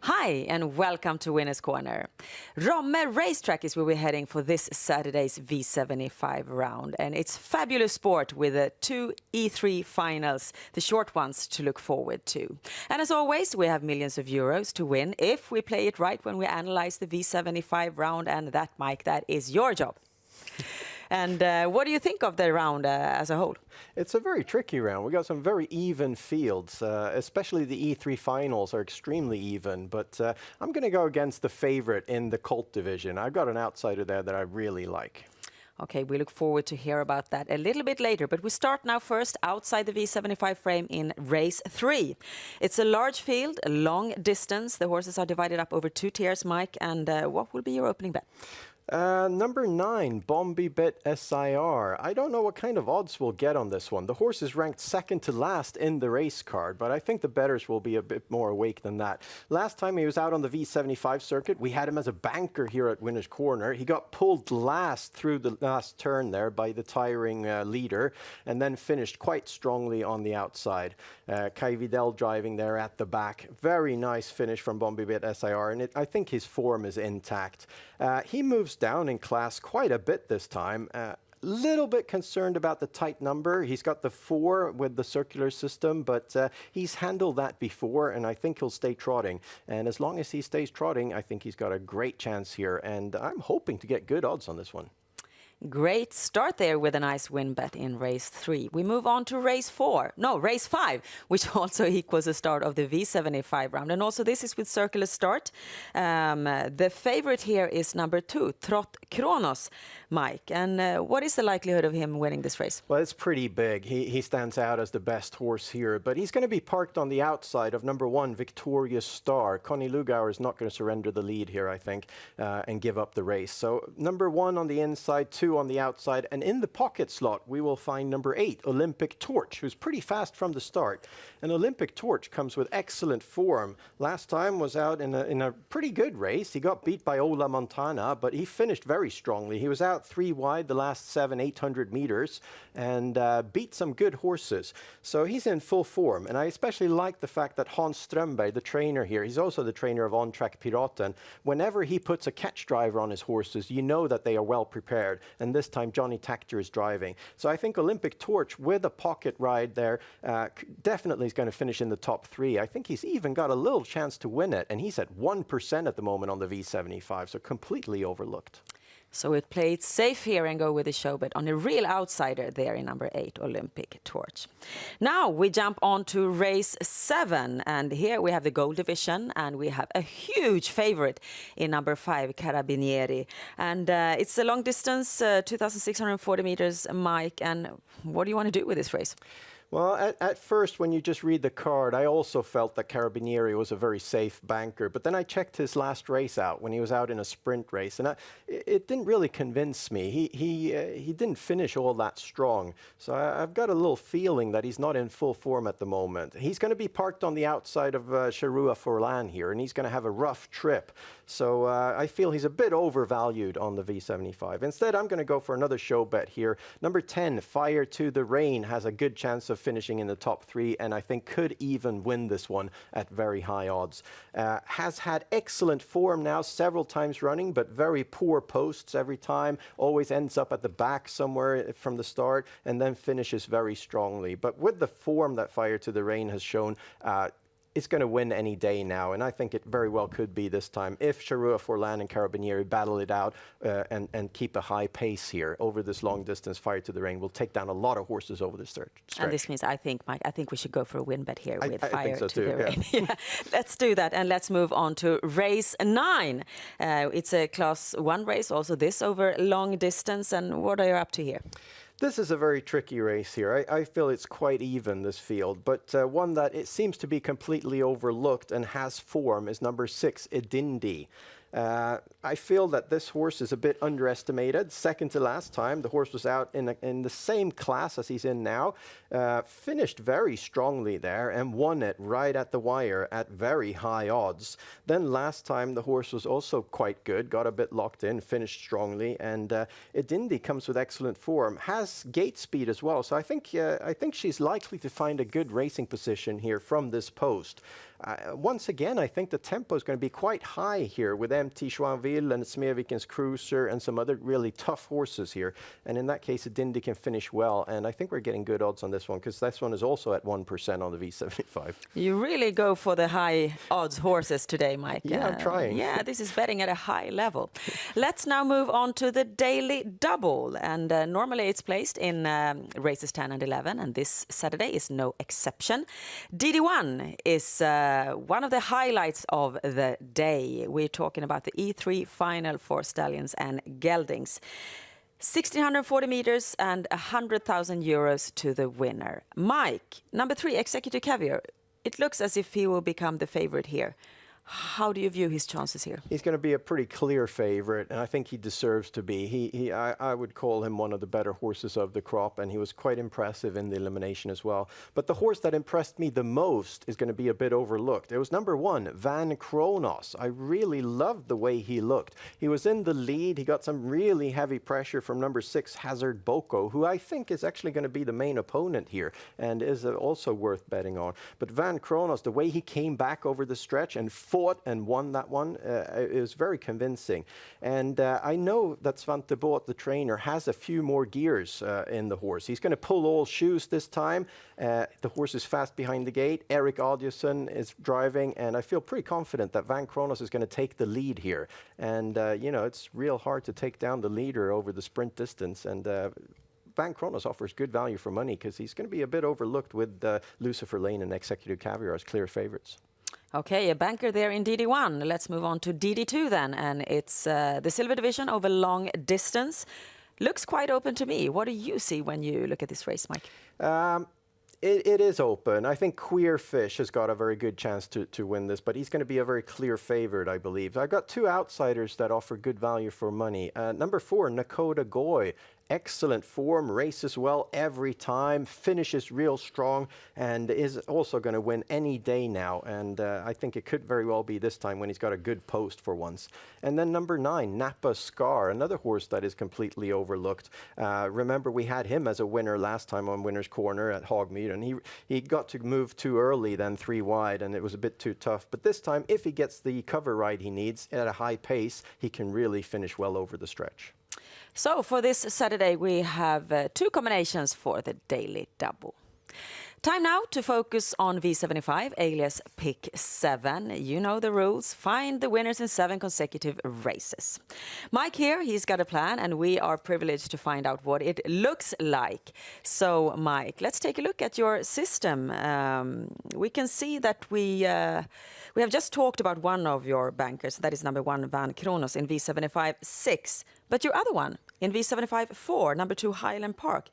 Hi, and welcome to Winners Corner. Romme Racetrack is where we're heading for this Saturday's V75 round. And it's fabulous sport with the two E3 finals, the short ones to look forward to. And as always, we have millions of euros to win if we play it right when we analyze the V75 round. And that, Mike, that is your job. And what do you think of the round as a whole? It's a very tricky round. We got some very even fields, especially the E3 finals are extremely even. But I'm going to go against the favorite in the Colt division. I've got an outsider there that I really like. Okay, we look forward to hear about that a little bit later. But we start now first outside the V75 frame in race 3. It's a large field, a long distance. The horses are divided up over 2 tiers, Mike. And what will be your opening bet? Number 9, Bombi Bet SIR. I don't know what kind of odds we'll get on this one. The horse is ranked second to last in the race card, but I think the bettors will be a bit more awake than that. Last time he was out on the V75 circuit, we had him as a banker here at Winners Corner. He got pulled last through the last turn there by the tiring leader, and then finished quite strongly on the outside. Kai Vidal driving there at the back. Very nice finish from Bombi Bet SIR, and I think his form is intact. He moves down in class quite a bit this time. Little bit concerned about the tight number. He's got the 4 with the circular system, but he's handled that before, and I think he'll stay trotting. And as long as he stays trotting, I think he's got a great chance here, and I'm hoping to get good odds on this one. Great start there with a nice win bet in race 3. We move on to race 5, which also equals the start of the V75 round. And also this is with circular start. The favorite here is number 2, Trot Kronos, Mike. And what is the likelihood of him winning this race? Well, it's pretty big. He stands out as the best horse here, but he's going to be parked on the outside of number 1, Victorious Star. Connie Lugauer is not going to surrender the lead here, I think, and give up the race. So number 1 on the inside, 2 on the outside, and in the pocket slot we will find number 8, Olympic Torch, who's pretty fast from the start. And Olympic Torch comes with excellent form. Last time was out in a pretty good race. He got beat by Ola Montana, but he finished very strongly. He was out 3 wide the last 800 meters and beat some good horses. So he's in full form, and I especially like the fact that Hans Strömberg, the trainer here, he's also the trainer of On Track Piraten. Whenever he puts a catch driver on his horses, you know that they are well prepared. And this time Johnny Tactor is driving. So I think Olympic Torch with a pocket ride there definitely is going to finish in the top 3. I think he's even got a little chance to win it, and he's at 1% at the moment on the V75, so completely overlooked. So it played safe here and go with the show bet on a real outsider there in number 8, Olympic Torch. Now we jump on to race 7, and here we have the gold division, and we have a huge favorite in number 5, Carabinieri. And it's a long distance, 2,640 meters, Mike. And what do you want to do with this race? Well, at first, when you just read the card, I also felt that Carabinieri was a very safe banker. But then I checked his last race out when he was out in a sprint race, and it didn't really convince me. He didn't finish all that strong. So I've got a little feeling that he's not in full form at the moment. He's going to be parked on the outside of Charua Forlan here, and he's going to have a rough trip. So I feel he's a bit overvalued on the V75. Instead, I'm going to go for another show bet here. Number 10, Fire to the Rain, has a good chance of finishing in the top 3, and I think could even win this one at very high odds. Has had excellent form now several times running, but very poor posts every time. Always ends up at the back somewhere from the start, and then finishes very strongly. But with the form that Fire to the Rain has shown, it's going to win any day now, and I think it very well could be this time if Charua Forlan and Carabinieri battle it out and keep a high pace here over this long distance. Fire to the Rain will take down a lot of horses over the stretch. And this means, I think, Mike, I think we should go for a win bet here with I Fire think so to too, the Rain. Yeah. Let's do that, and let's move on to race 9. It's a class 1 race, also this over long distance. And what are you up to here? This is a very tricky race here. I feel it's quite even, this field, but one that it seems to be completely overlooked and has form is number 6, Idindi. I feel that this horse is a bit underestimated. Second to last time, the horse was out in the same class as he's in now. Finished very strongly there and won it right at the wire at very high odds. Then last time, the horse was also quite good, got a bit locked in, finished strongly, and Idindi comes with excellent form. Has gate speed as well, so I think she's likely to find a good racing position here from this post. Once again, I think the tempo is going to be quite high here with MT Joinville and Smeviken's Cruiser and some other really tough horses here. And in that case, Dindy can finish well. And I think we're getting good odds on this one because this one is also at 1% on the V75. You really go for the high odds horses today, Mike. Yeah, I'm trying. Yeah, this is betting at a high level. Let's now move on to the daily double. And normally it's placed in races 10 and 11. And this Saturday is no exception. DD1 is one of the highlights of the day. We're talking about the E3 final for stallions and geldings. 1,640 meters and 100,000 euros to the winner. Mike, number 3, Executive Caviar. It looks as if he will become the favorite here. How do you view his chances here? He's going to be a pretty clear favorite, and I think he deserves to be. I would call him one of the better horses of the crop, and he was quite impressive in the elimination as well. But the horse that impressed me the most is going to be a bit overlooked. It was number 1, Van Kronos. I really loved the way he looked. He was in the lead. He got some really heavy pressure from number 6, Hazard Boko, who I think is actually going to be the main opponent here and is also worth betting on. But Van Kronos, the way he came back over the stretch and fought and won that one is very convincing. And I know that Svante Båth, the trainer, has a few more gears in the horse. He's going to pull all shoes this time. The horse is fast behind the gate. Erik Adielsson is driving, and I feel pretty confident that Van Kronos is going to take the lead here. And, you know, it's real hard to take down the leader over the sprint distance. And Van Kronos offers good value for money because he's going to be a bit overlooked with Lucifer Lane and Executive Caviar as clear favorites. Okay, a banker there in DD1. Let's move on to DD2 then, and it's the silver division over long distance. Looks quite open to me. What do you see when you look at this race, Mike? It is open. I think Queer Fish has got a very good chance to win this, but he's going to be a very clear favorite, I believe. I've got 2 outsiders that offer good value for money. Number 4, Nakoda Goy. Excellent form, races well every time, finishes real strong, and is also going to win any day now. And I think it could very well be this time when he's got a good post for once. And then number 9, Napa Scar, another horse that is completely overlooked. Remember, we had him as a winner last time on Winner's Corner at Hogmead, and he got to move too early, then 3 wide, and it was a bit too tough. But this time, if he gets the cover ride he needs at a high pace, he can really finish well over the stretch. So for this Saturday, we have 2 combinations for the daily double. Time now to focus on V75, alias Pick 7. You know the rules. Find the winners in 7 consecutive races. Mike here, he's got a plan, and we are privileged to find out what it looks like. So, Mike, let's take a look at your system. We can see that we have just talked about one of your bankers. That is number 1, Van Kronos, in V75 6. But your other one, in V75 4, number 2, Highland Park,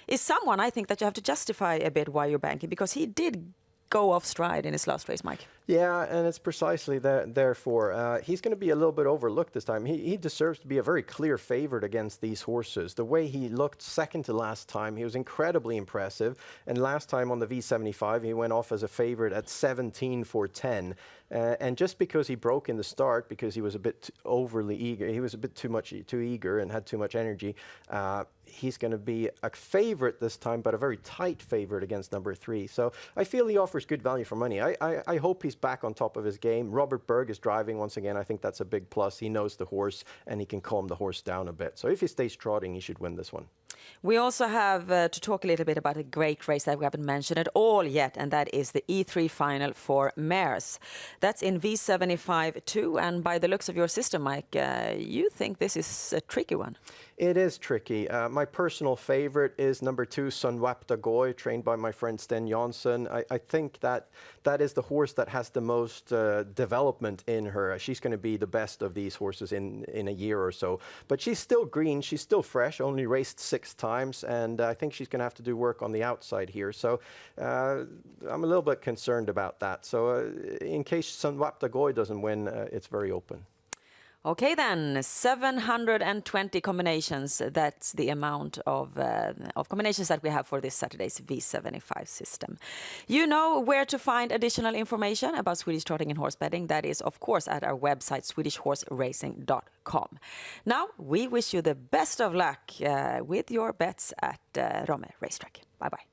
is someone I think that you have to justify a bit why you're banking, because he did go off stride in his last race, Mike. Yeah, and it's precisely therefore he's going to be a little bit overlooked this time. He deserves to be a very clear favorite against these horses. The way he looked second to last time, he was incredibly impressive. And last time on the V75, he went off as a favorite at 17 for 10. And just because he broke in the start, because he was a bit overly eager, he was a bit too eager and had too much energy, he's going to be a favorite this time, but a very tight favorite against number 3. So I feel he offers good value for money. I hope he's back on top of his game. Robert Berg is driving once again. I think that's a big plus. He knows the horse, and he can calm the horse down a bit. So if he stays trotting, he should win this one. We also have to talk a little bit about a great race that we haven't mentioned at all yet, and that is the E3 final for mares. That's in V75 2, and by the looks of your system, Mike, you think this is a tricky one. It is tricky. My personal favorite is number 2, Sunwapta Goy, trained by my friend Sten Jansson. I think that is the horse that has the most development in her. She's going to be the best of these horses in a year or so. But she's still green. She's still fresh, only raced 6 times. And I think she's going to have to do work on the outside here. So I'm a little bit concerned about that. So in case Sunwapta Goy doesn't win, it's very open. Okay then, 720 combinations. That's the amount of combinations that we have for this Saturday's V75 system. You know where to find additional information about Swedish trotting and horse betting. That is, of course, at our website, swedishhorseracing.com. Now, we wish you the best of luck with your bets at Romme Racetrack. Bye-bye.